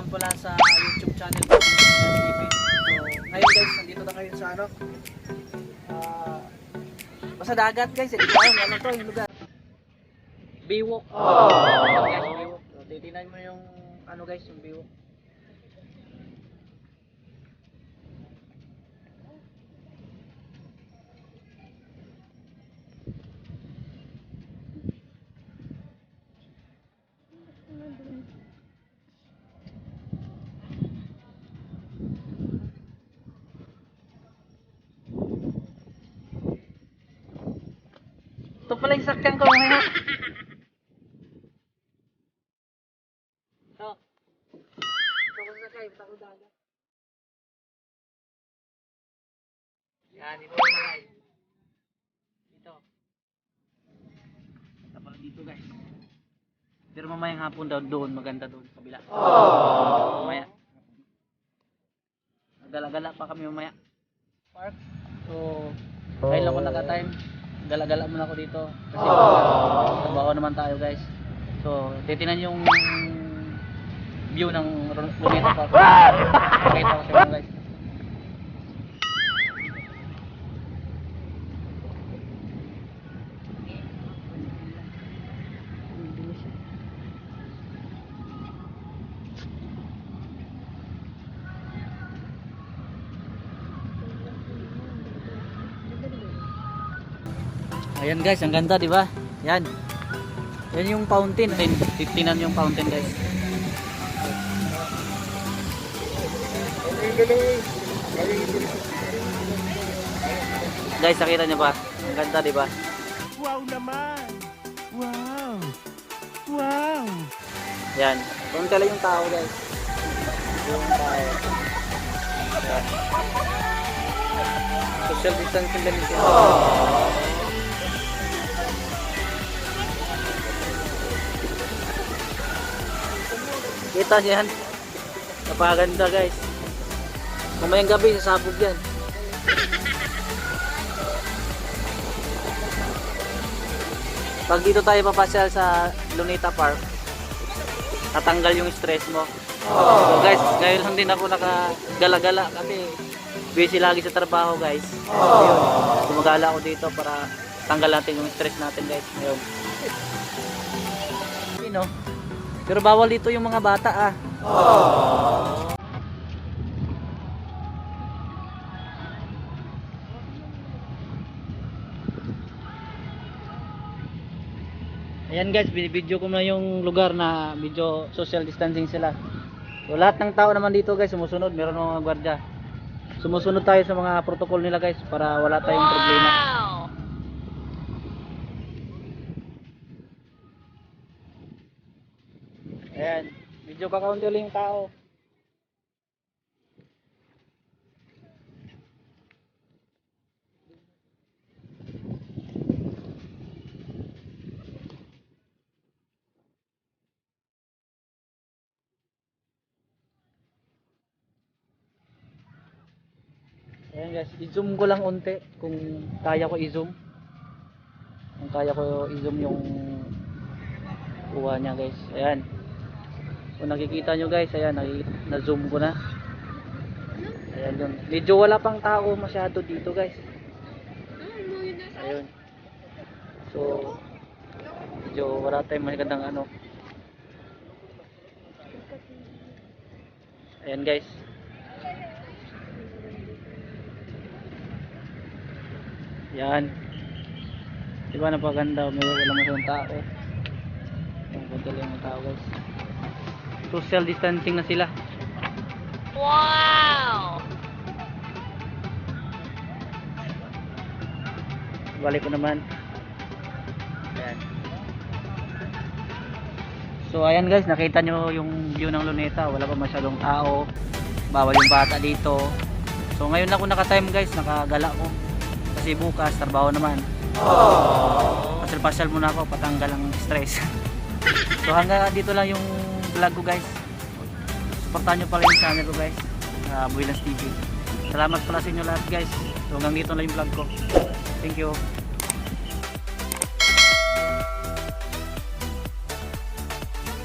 pala sa YouTube channel ko, TV. So, ngayon guys, nandito na kayo sa ano? Basta dagat guys, eh. Ano to, yung lugar? Biwok. Guys, Biwok. So, titignan mo yung ano guys, yung Biwok. Ito pala yung sakyan ko ngayon. Ito. Ito ko sakay, ito ko dagat. Yan, dito ko sakay. Dito. Ito pala dito guys. Pero mamayang hapon daw doon, maganda doon, kabila. Mamaya. Gala-gala pa kami mamaya. Park. So, kahit lang ko naka-time. Gala-gala muna ako dito kasi trabaho naman tayo guys. So titingnan yung view ng Luneta Park. Pakita ko sa inyo guys. Ayan guys, ang ganda, di ba? Yan. Yan yung fountain. Titingnan yung fountain guys. Guys, nakita niyo ba? Ang ganda, di ba? Wow naman. Wow. Wow. Yan. Kung tala yung tao guys. Yung tao. Yan. Social distancing lang ito. Kita niyan. Napakaganda guys. Mamayang gabi sasabog yan. Pag dito tayo papasyal sa Luneta Park, tatanggal yung stress mo. So guys, ngayon lang din ako nakagala-gala kasi busy lagi sa trabaho guys. Ayun, gumagala ako dito para tanggal natin yung stress natin guys. Ayun. You know, pero bawal dito yung mga bata ah. Ayan guys, binibidyo ko na yung lugar na medyo social distancing sila. So lahat ng tao naman dito guys sumusunod, meron mga gwardiya. Sumusunod tayo sa mga protocol nila guys para wala tayong problema. Ayan, medyo kakaunti ulit yung tao. Ayan guys, i-zoom ko lang unti kung kaya ko i-zoom. Kung kaya ko i-zoom yung kuha niya guys. Ayan. Kung nakikita nyo guys, ayan, na-zoom ko na. Ayan yun. Medyo wala pang tao masyado dito guys. Ayun. So, medyo wala tayong magandang ano. Ayan guys. Yan. Diba napaganda, may wala masyadong tao. Yung konti lang yung tao guys. Social distancing na sila. Wow! Balik ko naman. Ayan. So ayan guys, nakita nyo yung view ng Luneta. Wala pa masyadong tao. Bawal yung bata dito. So ngayon ako naka-time guys, nakagala ko. Kasi bukas, trabaho naman. Pasyal-pasyal muna ako, patanggal ang stress. So hanggang dito lang yung vlog ko guys. Supportahan nyo pala yung channel ko guys, Buenas TV. Salamat pala sa inyo lahat guys. So hanggang dito lang yung vlog ko. Thank you.